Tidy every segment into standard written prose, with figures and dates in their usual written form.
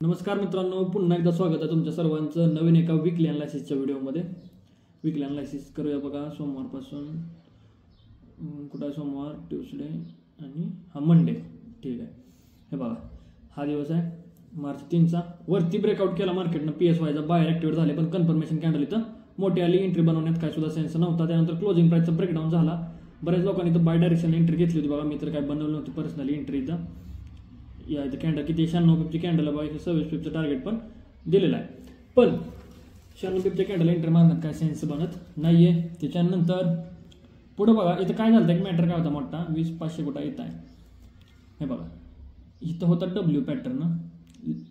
नमस्कार मित्रांनो, पुन्हा एकदा स्वागत आहे तुमच्या सर्वांचं नवीन एका वीकली अनालिसिसच्या व्हिडिओमध्ये. वीकली अनालिसिस करूया बघा. सोमवारपासून कुठं आहे? सोमवार, ट्यूसडे आणि हा मंडे. ठीक आहे. हे बघा, हा दिवस आहे मार्च 3चा. वरती ब्रेकआउट केला मार्केटनं, PSYचा बाहेर ॲक्टिवेट झाले, पण कन्फर्मेशन कॅन्डल इथं मोठी आली. एंट्री बनवण्यात काय सुद्धा सेन्स नव्हता. त्यानंतर क्लोजिंग प्राईसचा ब्रेकडाऊन झाला. बऱ्याच लोकांनी इथं बाय डायरेक्शन एंट्री घेतली होती बघा. मी तर काय बनवली नव्हती पर्सनली एंट्री. इथं या इथं कॅन्डल किती 96 पिपची कॅन्डल बघा. इथं 26 पिपचं टार्गेट पण दिलेलं आहे. पण 96 पिपच्या कॅन्डल एंट्री मारण्यात काय सेन्स बनत नाहीये. त्याच्यानंतर पुढं बघा, इथं काय झालं, एक मॅटर काय होता मोठा, 20,500 कुठं येत आहे. हे बघा, इथं होता W pattern.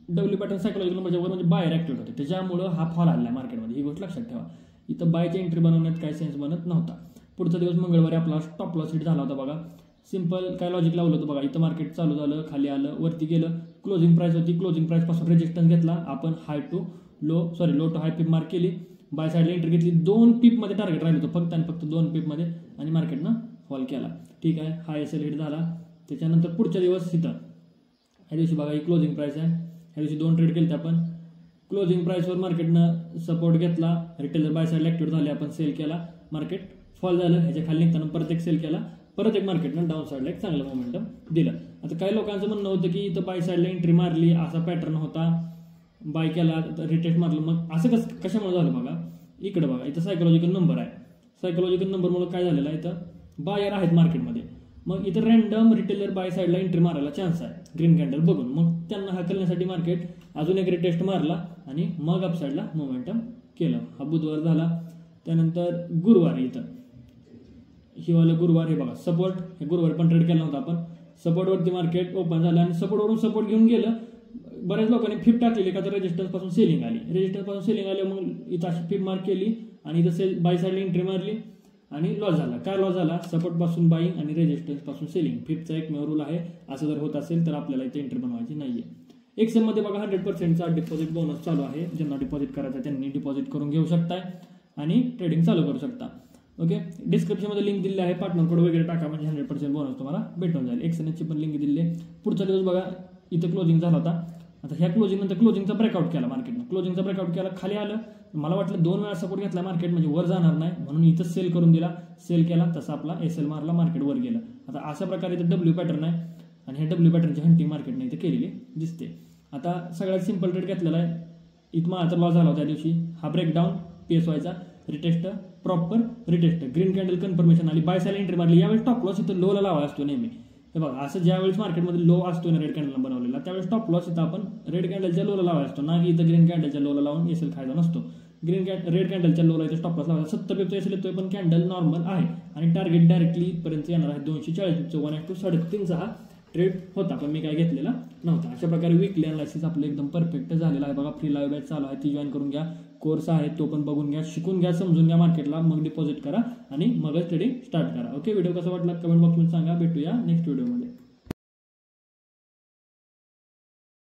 W pattern psychological म्हणजे बाहेर ॲक्टिव्ह होते, त्याच्यामुळं हा फॉल आला मार्केटमध्ये. ही गोष्ट लक्षात ठेवा. इथं बायची एंट्री बनवण्यात काय सेन्स बनत नव्हता. पुढचा दिवस मंगळवारी आपला स्टॉप लॉस हिट झाला होता बघा. सिंपल काय लॉजिक लावलं होतं बघा. इथं मार्केट चालू झालं, खाली आलं, वरती गेलं, क्लोजिंग प्राइस होती. क्लोजिंग प्राइस पासून रेजिस्टन्स घेतला आपण, लो टू हाय पिप मार्क केली. बाय साईडला एंट्री घेतली. 2 पिपमध्ये टार्गेट राहिलं होतं फक्त आणि फक्त 2 पिपमध्ये, आणि मार्केटनं फॉल केला. ठीक आहे. हा एसएल हिट झाला. त्याच्यानंतर पुढच्या दिवस इथं ह्या दिवशी बघा, ही क्लोजिंग प्राइस आहे. ह्या दिवशी 2 ट्रेड केले आपण. क्लोजिंग प्राइसवर मार्केटनं सपोर्ट घेतला. रिटेलर बाय साईडला ॲक्टिव्ह झाले, आपण सेल केला. मार्केट फॉल झालं. ह्याच्या खाली निघताना परत एक सेल केला. परत एक मार्केटनं डाऊन साईडला एक चांगलं मोमेंटम दिलं. आता काही लोकांचं म्हणणं होतं की इथं बाय साईडला एंट्री मारली, असा पॅटर्न होता, बाय केला, रिटेस्ट मारलं, मग असं कशामुळे झालं बघा. इकडे बघा, इथं सायकोलॉजिकल नंबर आहे. सायकोलॉजिकल नंबरमुळे काय झालेलं आहे, इथं बायर आहेत मार्केटमध्ये. मग इथं रँडम रिटेलर बाय साईडला एंट्री मारायला चान्स आहे ग्रीन कॅन्डल बघून. मग त्यांना हाकलण्यासाठी मार्केट अजून एक रिटेस्ट मारला आणि मग अपसाईडला मोमेंटम केलं. हा बुधवार झाला. त्यानंतर गुरुवार, इथं ही वाला गुरुवार, हे बघा सपोर्ट, हे गुरुवार पण ट्रेड केला होता आपण. सपोर्टवरती मार्केट ओपन झालं आणि सपोर्टवरून सपोर्ट घेऊन गेलं. बऱ्याच लोकांनी फिप टाकलेली का तर रेजिस्टन्स पासून सेलिंग आली. रेजिस्टन्स पासून सेलिंग आली, मग इथं अशी फिप मार्क केली आणि इथं बाय साईडला एंट्री मारली आणि लॉस झाला. काय लॉस झाला? सपोर्ट पासून बाईंग आणि रेजिस्टन्स पासून सेलिंग. फिपचा एकमेव रूल आहे. असं जर होत असेल तर आपल्याला इथे एंट्री बनवायची नाहीये. एक्सएम मध्ये बघा 100%चा डिपॉझिट बोनस चालू आहे. ज्यांना डिपॉझिट करायचं त्यांनी डिपॉझिट करून घेऊ शकताय आणि ट्रेडिंग चालू करू शकता. ओके. डिस्क्रिप्शनमध्ये लिंक दिली आहे. पार्टनर कोड वगैरे टाका म्हणजे 100% बोनस तुम्हाला भेटून जाईल. एक्सएनएचची पण लिंक दिली आहे. पुढचा दिवस बघा, इथं क्लोजिंग झाला होता. आता ह्या क्लोजिंग नंतर क्लोजिंगचा ब्रेकआउट केला मार्केटनं. क्लोजिंगचा ब्रेकआउट केला, खाली आलं. मला वाटलं 2 वेळा सपोर्ट घेतला मार्केट म्हणजे वर जाणार नाही, म्हणून इथं सेल करून दिला. सेल केला, तसा आपला एसएल मारला, मार्केट वर गेलं. आता अशा प्रकारे इथं डब्ल्यू पॅटर्न आहे आणि हे डब्ल्यू पॅटर्नची हंटिंग मार्केटने इथे केलेली दिसते. आता सगळ्यात सिंपल ट्रेड घेतलेला आहे. इथं माझा लॉस झाला होता त्या दिवशी. हा ब्रेकडाऊन PSYचा retest, proper retest, green candle confirmation आली, बाय साईडला एंट्री मारली. यावेळेस टॉप लॉस इथं लोला लावा असतो नेहमी. हे बघा, असं ज्यावेळेस मार्केटमध्ये लो असतो ना रेड कॅन्डल बनवलेला, त्यावेळेस टॉप लॉस इथं आपण रेड कॅन्डलच्या लोला लावा असतो, ना की इथं ग्रीन कॅन्डलच्या लोला लावून एसएल खायचा नसतो. रेड कॅन्डलच्या लोला इथं स्टॉप लॉस लावायचा. 70 पिपचा एसएल येतोय, पण कॅन्डल नॉर्मल आहे आणि टार्गेट डायरेक्टली इथपर्यंत येणार आहे 240 पिपचं. 1:3.5 हा ट्रेड होता, पण मी काय घेतलेला नव्हता. अशा प्रकारे वीकली अनालिसिस आपलं एकदम परफेक्ट झालेला आहे बघा. फ्री लाईव्ह बॅच चालू आहे, ती जॉईन करून घ्या. कोर्स आहे तो पण बघून घ्या, शिकून घ्या, समजून घ्या मार्केटला, मग डिपॉझिट करा आणि मगच ट्रेडिंग स्टार्ट करा. ओके. व्हिडिओ कसा वाटला कमेंट बॉक्समध्ये सांगा. भेटूया नेक्स्ट व्हिडिओमध्ये.